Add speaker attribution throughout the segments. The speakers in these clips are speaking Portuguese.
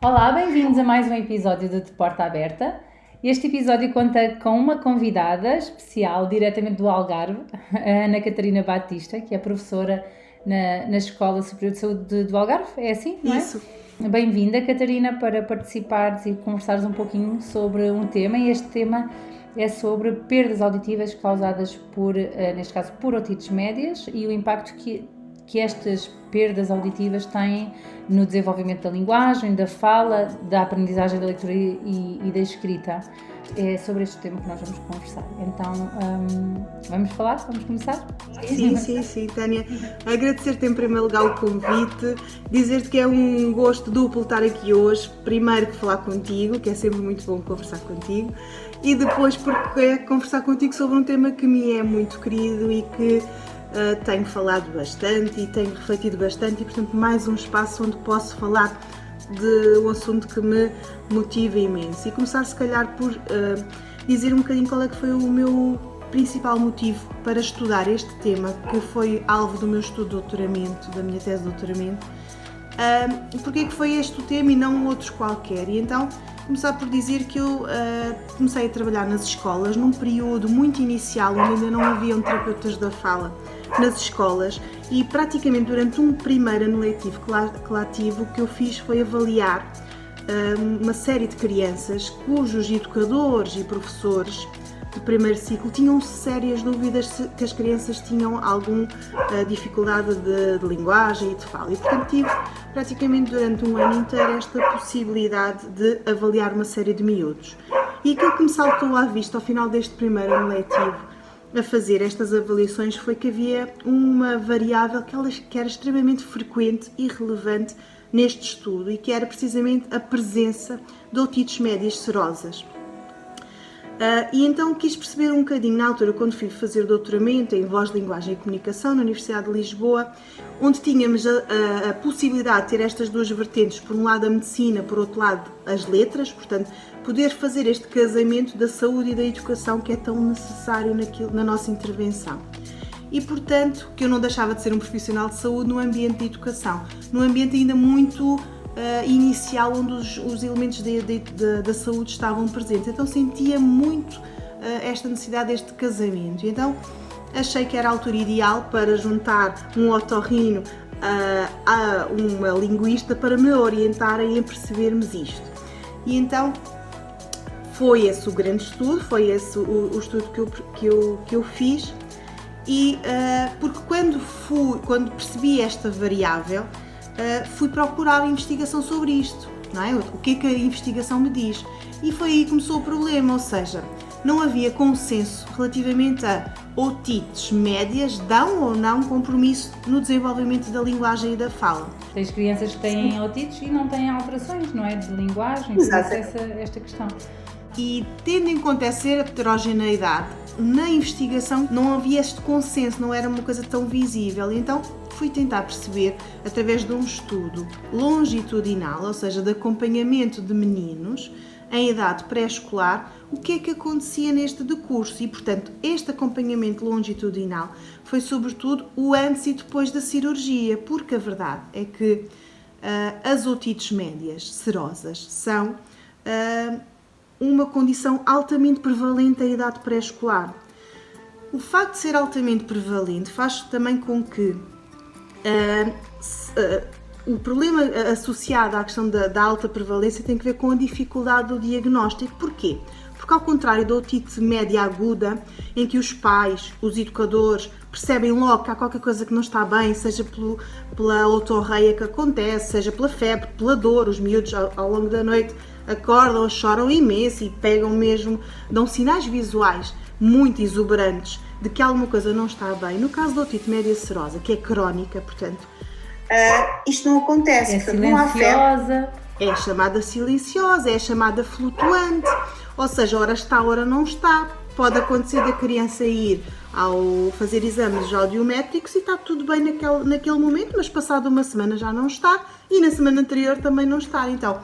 Speaker 1: Olá, bem-vindos a mais um episódio do De Porta Aberta. Este episódio conta com uma convidada especial, diretamente do Algarve, a Ana Catarina Batista, que é professora na Escola Superior de Saúde do Algarve, é assim, não é?
Speaker 2: Isso.
Speaker 1: Bem-vinda, Catarina, para participares e conversares um pouquinho sobre um tema, e este tema é sobre perdas auditivas causadas por, neste caso, por otites médias e o impacto que estas perdas auditivas têm no desenvolvimento da linguagem, da fala, da aprendizagem da leitura e da escrita. É sobre este tema que nós vamos conversar. Então, vamos falar? Vamos começar?
Speaker 2: Sim, Tânia. Agradecer-te em primeiro lugar o convite, dizer-te que é um gosto duplo estar aqui hoje. Primeiro que falar contigo, que é sempre muito bom conversar contigo, e depois porque é conversar contigo sobre um tema que me é muito querido e que tenho falado bastante e tenho refletido bastante, e portanto mais um espaço onde posso falar de um assunto que me motiva imenso. E começar se calhar por dizer um bocadinho qual é que foi o meu principal motivo para estudar este tema, que foi alvo do meu estudo de doutoramento, da minha tese de doutoramento. Porque é que foi este o tema e não outros qualquer? E então começar por dizer que eu comecei a trabalhar nas escolas num período muito inicial, onde ainda não haviam terapeutas da fala nas escolas, e praticamente durante um primeiro ano letivo que lá tive, o que eu fiz foi avaliar uma série de crianças cujos educadores e professores do primeiro ciclo tinham sérias dúvidas se que as crianças tinham alguma dificuldade de linguagem e de fala, e portanto tive praticamente durante um ano inteiro esta possibilidade de avaliar uma série de miúdos. E aquilo que me saltou à vista ao final deste primeiro ano letivo a fazer estas avaliações foi que havia uma variável que era extremamente frequente e relevante neste estudo, e que era precisamente a presença de otites médias serosas. E então quis perceber um bocadinho, na altura, quando fui fazer doutoramento em Voz, Linguagem e Comunicação na Universidade de Lisboa, onde tínhamos a possibilidade de ter estas duas vertentes, por um lado a medicina, por outro lado as letras, portanto, poder fazer este casamento da saúde e da educação que é tão necessário na nossa intervenção. E, portanto, que eu não deixava de ser um profissional de saúde no ambiente de educação, num ambiente ainda muito inicial, onde os elementos da saúde estavam presentes. Então sentia muito esta necessidade deste casamento. Então achei que era a altura ideal para juntar um otorrino a uma linguista para me orientarem a percebermos isto. E então foi esse o grande estudo, foi esse o estudo que eu fiz, e porque quando percebi esta variável, fui procurar investigação sobre isto, não é? O que é que a investigação me diz? E foi aí que começou o problema, ou seja, não havia consenso relativamente a otites médias dão ou não compromisso no desenvolvimento da linguagem e da fala.
Speaker 1: Tens crianças que têm otites e não têm alterações, não é? De linguagem, esta questão.
Speaker 2: E tendo em conta essa heterogeneidade, na investigação não havia este consenso, não era uma coisa tão visível. Então fui tentar perceber, através de um estudo longitudinal, ou seja, de acompanhamento de meninos em idade pré-escolar, o que é que acontecia neste decurso. E, portanto, este acompanhamento longitudinal foi sobretudo o antes e depois da cirurgia, porque a verdade é que as otites médias serosas são uma condição altamente prevalente à idade pré-escolar. O facto de ser altamente prevalente faz também com que o problema associado à questão da alta prevalência tem que ver com a dificuldade do diagnóstico. Porquê? Porque, ao contrário da otite média aguda, em que os pais, os educadores, percebem logo que há qualquer coisa que não está bem, seja pela otorreia que acontece, seja pela febre, pela dor, os miúdos ao longo da noite acordam, choram imenso e pegam mesmo, dão sinais visuais muito exuberantes de que alguma coisa não está bem. No caso da otite média serosa, que é crónica, portanto, isto não acontece.
Speaker 1: É
Speaker 2: portanto,
Speaker 1: silenciosa.
Speaker 2: É chamada silenciosa, é chamada flutuante, ou seja, ora está, ora não está. Pode acontecer da criança ir ao fazer exames audiométricos e está tudo bem naquele momento, mas passado uma semana já não está, e na semana anterior também não está. Então,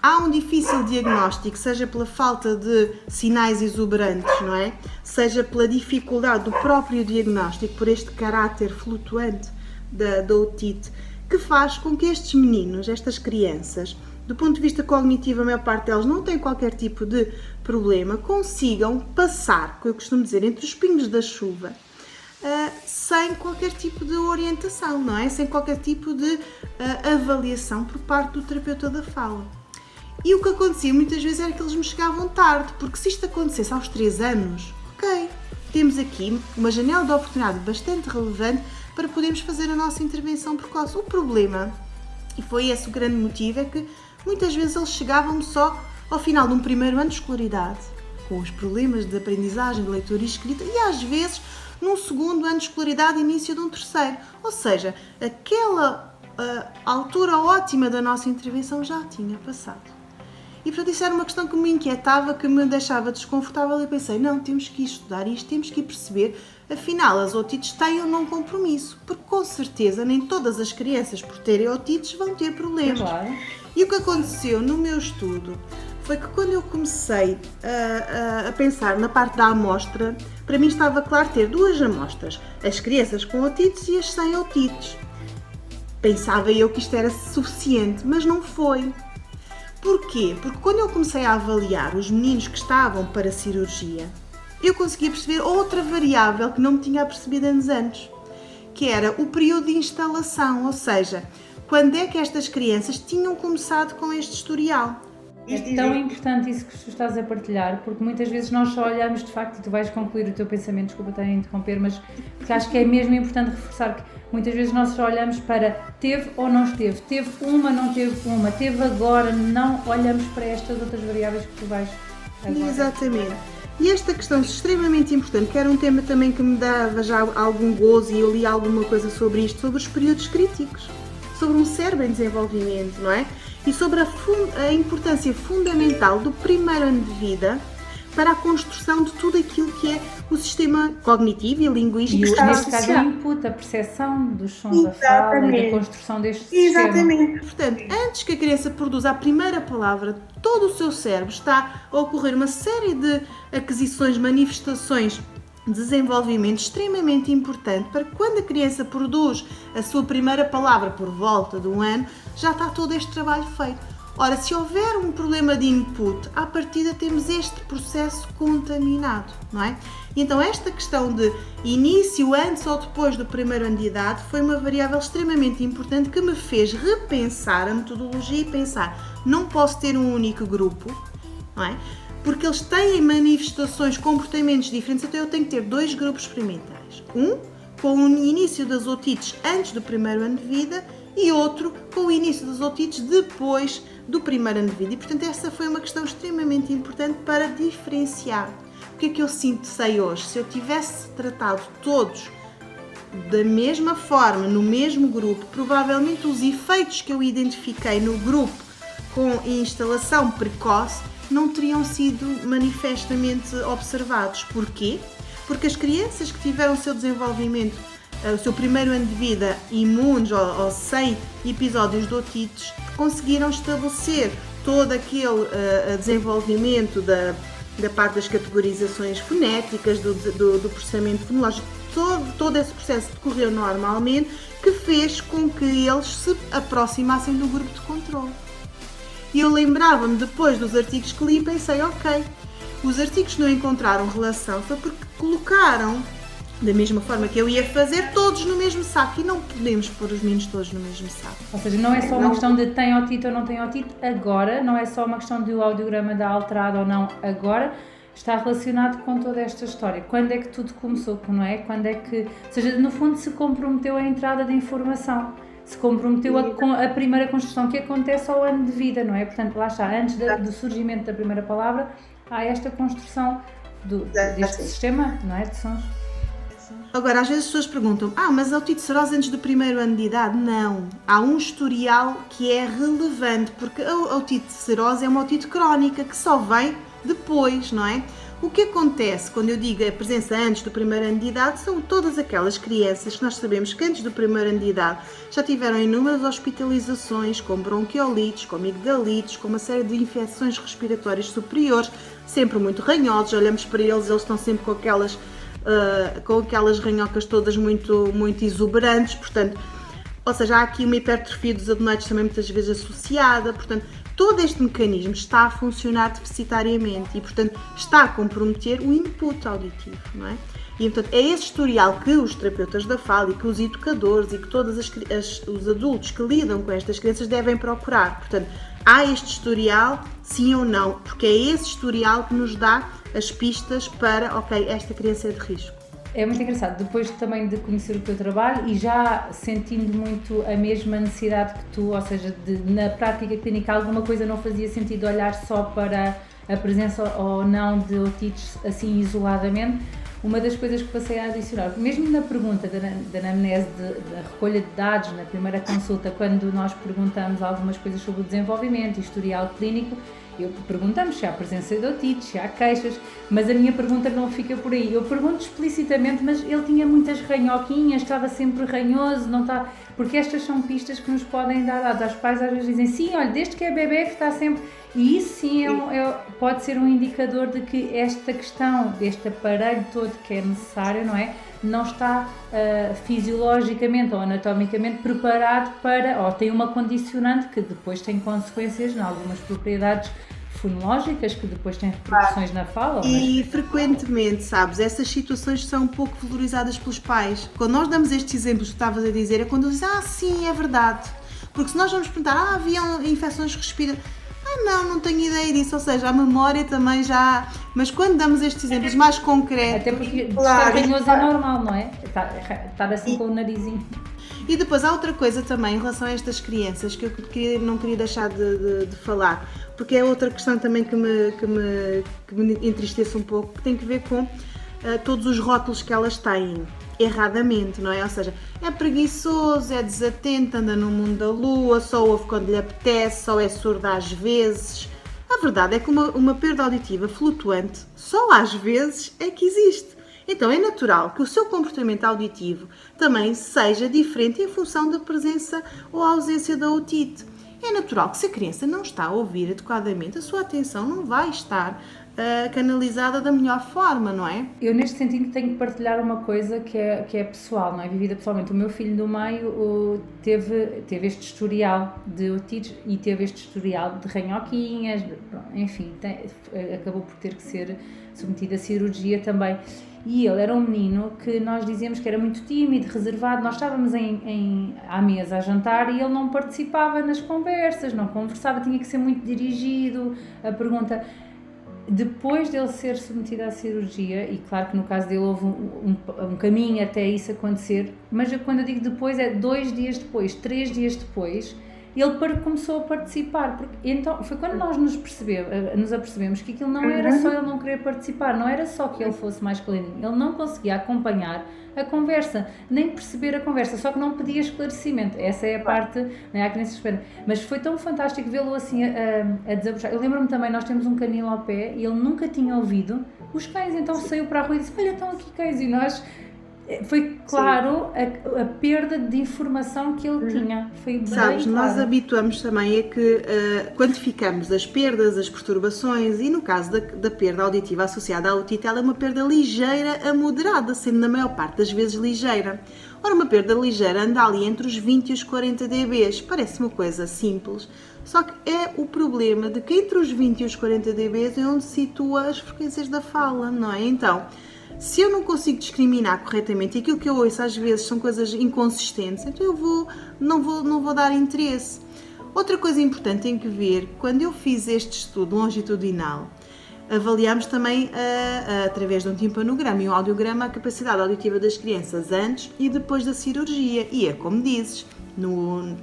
Speaker 2: há um difícil diagnóstico, seja pela falta de sinais exuberantes, não é? Seja pela dificuldade do próprio diagnóstico, por este caráter flutuante da otite, que faz com que estes meninos, estas crianças, do ponto de vista cognitivo, a maior parte delas não tem qualquer tipo de problema, consigam passar, que eu costumo dizer, entre os pingos da chuva, sem qualquer tipo de orientação, não é? Sem qualquer tipo de avaliação por parte do terapeuta da fala. E o que acontecia muitas vezes era que eles me chegavam tarde, porque se isto acontecesse aos 3 anos, ok, temos aqui uma janela de oportunidade bastante relevante para podermos fazer a nossa intervenção precoce. O problema, e foi esse o grande motivo, é que muitas vezes eles chegavam só ao final de um primeiro ano de escolaridade, com os problemas de aprendizagem, de leitura e escrita, e às vezes num segundo ano de escolaridade, início de um terceiro. Ou seja, aquela altura ótima da nossa intervenção já tinha passado. E portanto isso era uma questão que me inquietava, que me deixava desconfortável, e eu pensei, não, temos que ir estudar isto, temos que ir perceber, afinal as otites têm ou não compromisso, porque com certeza nem todas as crianças por terem otites vão ter problemas.
Speaker 1: Claro.
Speaker 2: E o que aconteceu no meu estudo foi que quando eu comecei a pensar na parte da amostra, para mim estava claro ter 2 amostras, as crianças com otites e as sem otites. Pensava eu que isto era suficiente, mas não foi. Porquê? Porque quando eu comecei a avaliar os meninos que estavam para cirurgia, eu conseguia perceber outra variável que não me tinha percebido anos antes, que era o período de instalação, ou seja, quando é que estas crianças tinham começado com este historial.
Speaker 1: É tão importante isso que tu estás a partilhar, porque muitas vezes nós só olhamos, de facto, e tu vais concluir o teu pensamento, desculpa estar a interromper, mas porque acho que é mesmo importante reforçar que muitas vezes nós só olhamos para teve ou não esteve, teve uma, não teve uma, teve agora, não olhamos para estas outras variáveis que tu vais agora.
Speaker 2: Exatamente. E esta questão extremamente importante, que era um tema também que me dava já algum gozo, e eu li alguma coisa sobre isto, sobre os períodos críticos, sobre um cérebro em desenvolvimento, não é? E sobre a importância fundamental do primeiro ano de vida para a construção de tudo aquilo que é o sistema cognitivo e linguístico.
Speaker 1: E neste caso o input, a percepção dos sons da fala e da construção deste sistema.
Speaker 2: Exatamente. Portanto, antes que a criança produza a primeira palavra, todo o seu cérebro está a ocorrer uma série de aquisições, manifestações, desenvolvimento extremamente importante para que quando a criança produz a sua primeira palavra por volta de 1 ano, já está todo este trabalho feito. Ora, se houver um problema de input, à partida temos este processo contaminado, não é? E então esta questão de início antes ou depois do primeiro ano de idade foi uma variável extremamente importante que me fez repensar a metodologia e pensar, não posso ter um único grupo, não é? Porque eles têm manifestações, comportamentos diferentes, então eu tenho que ter 2 grupos experimentais. Um com o início das otites antes do primeiro ano de vida e outro com o início das otites depois do primeiro ano de vida. E, portanto, essa foi uma questão extremamente importante para diferenciar. O que é que eu sei hoje? Se eu tivesse tratado todos da mesma forma, no mesmo grupo, provavelmente os efeitos que eu identifiquei no grupo com instalação precoce não teriam sido manifestamente observados. Porquê? Porque as crianças que tiveram o seu desenvolvimento, o seu primeiro ano de vida imunes ou sem episódios de otites, conseguiram estabelecer todo aquele desenvolvimento da parte das categorizações fonéticas, do processamento fonológico, todo esse processo decorreu normalmente, que fez com que eles se aproximassem do grupo de controle. E eu lembrava-me depois dos artigos que li e pensei, ok, os artigos que não encontraram relação foi porque colocaram, da mesma forma que eu ia fazer, todos no mesmo saco, e não podemos pôr os meninos todos no mesmo saco.
Speaker 1: Ou seja, não é só uma questão de tem otite ou não tem otite agora, não é só uma questão de o audiograma dar alterado ou não agora, está relacionado com toda esta história. Quando é que tudo começou, não é? Quando é que, ou seja, no fundo se comprometeu a entrada de informação. Se comprometeu a primeira construção que acontece ao ano de vida, não é? Portanto, lá está, antes do surgimento da primeira palavra, há esta construção deste sistema, não é? De sons.
Speaker 2: Agora, às vezes as pessoas perguntam, mas a otite serosa antes do primeiro ano de idade? Não. Há um historial que é relevante, porque a otite serosa é uma otite crónica que só vem depois, não é? O que acontece quando eu digo a presença antes do primeiro ano de idade são todas aquelas crianças que nós sabemos que antes do primeiro ano de idade já tiveram inúmeras hospitalizações com bronquiolites, com amigdalites, com uma série de infecções respiratórias superiores, sempre muito ranhosos, olhamos para eles estão sempre com aquelas ranhocas todas muito exuberantes, portanto, ou seja, há aqui uma hipertrofia dos adenoides também muitas vezes associada, portanto, todo este mecanismo está a funcionar deficitariamente e, portanto, está a comprometer o input auditivo, não é? E, portanto, é esse historial que os terapeutas da fala e que os educadores e que todos os adultos que lidam com estas crianças devem procurar. Portanto, há este historial, sim ou não, porque é esse historial que nos dá as pistas para, ok, esta criança é de risco.
Speaker 1: É muito engraçado, depois também de conhecer o teu trabalho e já sentindo muito a mesma necessidade que tu, ou seja, na prática clínica alguma coisa não fazia sentido olhar só para a presença ou não de otites assim isoladamente, uma das coisas que passei a adicionar, mesmo na pergunta da anamnese, da recolha de dados, na primeira consulta, quando nós perguntamos algumas coisas sobre o desenvolvimento e historial clínico, perguntamos se há presença de otites, se há queixas, mas a minha pergunta não fica por aí. Eu pergunto explicitamente, mas ele tinha muitas ranhoquinhas, estava sempre ranhoso, não está... Porque estas são pistas que nos podem dar dados. Os pais às vezes dizem, sim, olha, desde que é bebê que está sempre... E isso sim pode ser um indicador de que esta questão, deste aparelho todo que é necessário, não é? Não está fisiologicamente ou anatomicamente preparado para, ou tem uma condicionante que depois tem consequências em algumas propriedades fonológicas que depois têm repercussões na fala.
Speaker 2: E frequentemente, sabes, essas situações são um pouco valorizadas pelos pais. Quando nós damos estes exemplos que estavas a dizer, é quando eles dizem, sim, é verdade. Porque se nós vamos perguntar, haviam infecções respiratórias, não tenho ideia disso, ou seja, a memória também já... Mas quando damos estes exemplos mais concretos...
Speaker 1: Até porque estar ranhoso é normal, não é? Estar assim com o narizinho.
Speaker 2: E depois há outra coisa também em relação a estas crianças que eu não queria deixar de falar, porque é outra questão também que me entristece um pouco, que tem que ver com todos os rótulos que elas têm. Erradamente, não é? Ou seja, é preguiçoso, é desatento, anda no mundo da lua, só ouve quando lhe apetece, só é surdo às vezes. A verdade é que uma perda auditiva flutuante só às vezes é que existe. Então é natural que o seu comportamento auditivo também seja diferente em função da presença ou ausência da otite. É natural que se a criança não está a ouvir adequadamente, a sua atenção não vai estar canalizada da melhor forma, não é?
Speaker 1: Eu neste sentido tenho que partilhar uma coisa que é pessoal, não é? Vivida pessoalmente. O meu filho do meio teve este historial de otites e teve este historial de ranhoquinhas, enfim, acabou por ter que ser submetido a cirurgia também. E ele era um menino que nós dizíamos que era muito tímido, reservado. Nós estávamos à mesa a jantar e ele não participava nas conversas, não conversava, tinha que ser muito dirigido. A pergunta... Depois dele ser submetido à cirurgia, e claro que no caso dele houve um caminho até isso acontecer, mas quando eu digo depois é 2 dias depois, 3 dias depois, ele começou a participar, porque então foi quando nós nos apercebemos que aquilo não era só ele não querer participar, não era só que ele fosse mais caladinho, ele não conseguia acompanhar a conversa, nem perceber a conversa, só que não pedia esclarecimento. Essa é a parte, não é? A criança espera. Mas foi tão fantástico vê-lo assim a desabrochar. Eu lembro-me também, nós temos um canil ao pé e ele nunca tinha ouvido os cães, então saiu para a rua e disse, olha, estão aqui cães, e nós... Foi claro a perda de informação que ele tinha. Foi bem
Speaker 2: Sabes,
Speaker 1: claro.
Speaker 2: Nós habituamos também a que quantificamos as perdas, as perturbações e no caso da perda auditiva associada à otite, ela é uma perda ligeira a moderada, sendo na maior parte das vezes ligeira. Ora, uma perda ligeira anda ali entre os 20 e os 40 dB. Parece uma coisa simples, só que é o problema de que entre os 20 e os 40 dB é onde se situa as frequências da fala, não é? Então, se eu não consigo discriminar corretamente e aquilo que eu ouço às vezes são coisas inconsistentes, então eu não vou dar interesse. Outra coisa importante tem que ver, quando eu fiz este estudo longitudinal, avaliámos também, através de um timpanograma e um audiograma, a capacidade auditiva das crianças antes e depois da cirurgia. E é como dizes,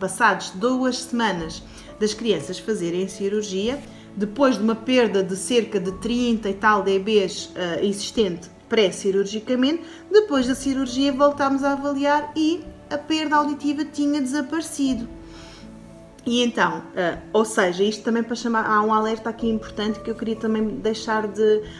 Speaker 2: passados 2 semanas das crianças fazerem cirurgia, depois de uma perda de cerca de 30 e tal dBs existente pré-cirurgicamente, depois da cirurgia voltámos a avaliar e a perda auditiva tinha desaparecido. E então, ou seja, isto também para chamar, há um alerta aqui importante que eu queria também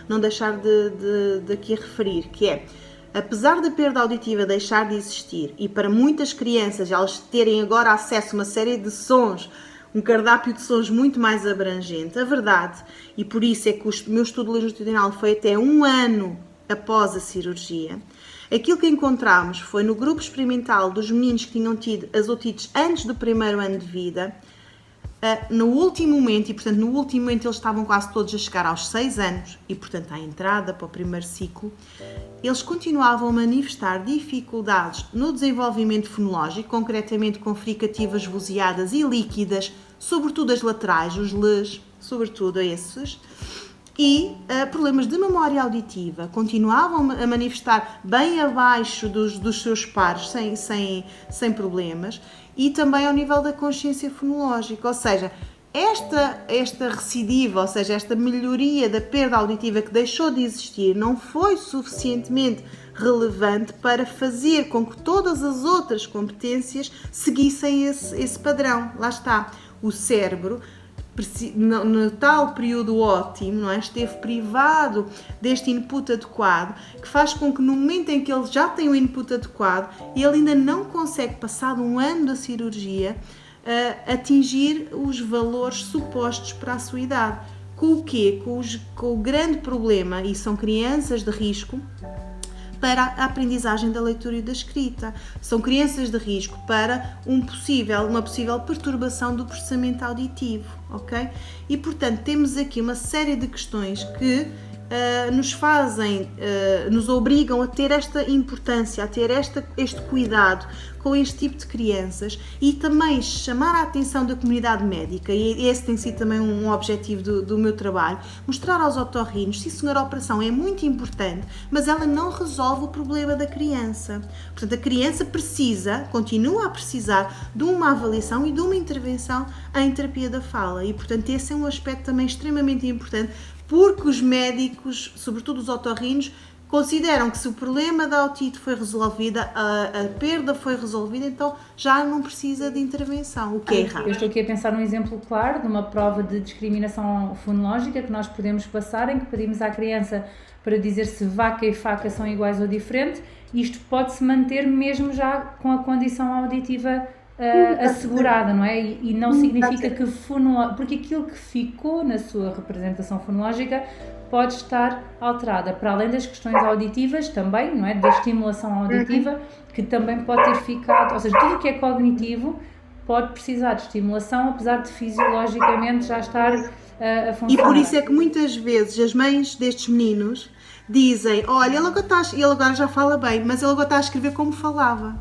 Speaker 2: não deixar de aqui referir, que é, apesar da perda auditiva deixar de existir e para muitas crianças elas terem agora acesso a uma série de sons, um cardápio de sons muito mais abrangente, a verdade, e por isso é que o meu estudo longitudinal foi até 1 ano após a cirurgia, aquilo que encontramos foi no grupo experimental dos meninos que tinham tido as otites antes do 1º ano de vida, no último momento, e portanto no último momento eles estavam quase todos a chegar aos 6 anos, e portanto à entrada para o primeiro ciclo, eles continuavam a manifestar dificuldades no desenvolvimento fonológico, concretamente com fricativas vozeadas e líquidas, sobretudo as laterais, os Ls, sobretudo esses, e problemas de memória auditiva, continuavam a manifestar bem abaixo dos seus pares, sem problemas, e também ao nível da consciência fonológica, ou seja, esta recidiva, ou seja, esta melhoria da perda auditiva que deixou de existir não foi suficientemente relevante para fazer com que todas as outras competências seguissem esse padrão. Lá está, o cérebro, no tal período ótimo, não é? Esteve privado deste input adequado, que faz com que no momento em que ele já tem o input adequado, ele ainda não consegue, passado um ano da cirurgia, atingir os valores supostos para a sua idade. Com o quê? Com o grande problema, e são crianças de risco para a aprendizagem da leitura e da escrita. São crianças de risco para uma possível perturbação do processamento auditivo, ok? E, portanto, temos aqui uma série de questões que nos obrigam a ter esta importância, a ter este cuidado com este tipo de crianças e também chamar a atenção da comunidade médica, e esse tem sido também um objetivo do meu trabalho, mostrar aos otorrinos, sim senhor, a operação é muito importante, mas ela não resolve o problema da criança. Portanto, a criança continua a precisar de uma avaliação e de uma intervenção em terapia da fala, e portanto esse é um aspecto também extremamente importante, porque os médicos, sobretudo os otorrinos, consideram que se o problema da otite foi resolvido, a perda foi resolvida, então já não precisa de intervenção, o que é errado.
Speaker 1: Eu estou aqui a pensar num exemplo claro de uma prova de discriminação fonológica que nós podemos passar, em que pedimos à criança para dizer se vaca e faca são iguais ou diferentes. Isto pode-se manter mesmo já com a condição auditiva assegurada, não é? E não significa que porque aquilo que ficou na sua representação fonológica pode estar alterada, para além das questões auditivas também, não é? Da estimulação auditiva, que também pode ter ficado, ou seja, tudo o que é cognitivo pode precisar de estimulação, apesar de fisiologicamente já estar a funcionar.
Speaker 2: E por isso é que muitas vezes as mães destes meninos dizem, olha, ele agora já fala bem, mas ele agora está a escrever como falava.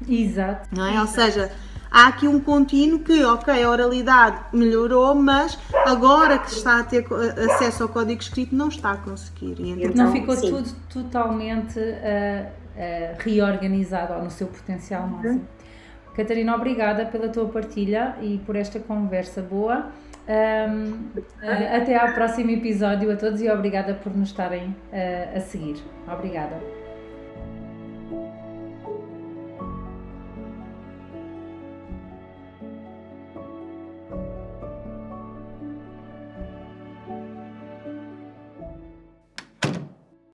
Speaker 1: Exato.
Speaker 2: Não é? Ou seja, há aqui um contínuo que, ok, a oralidade melhorou, mas agora que está a ter acesso ao código escrito não está a conseguir.
Speaker 1: Então, não ficou tudo totalmente reorganizado no seu potencial máximo. Catarina, obrigada pela tua partilha e por esta conversa boa. Até ao próximo episódio a todos e obrigada por nos estarem a seguir. Obrigada.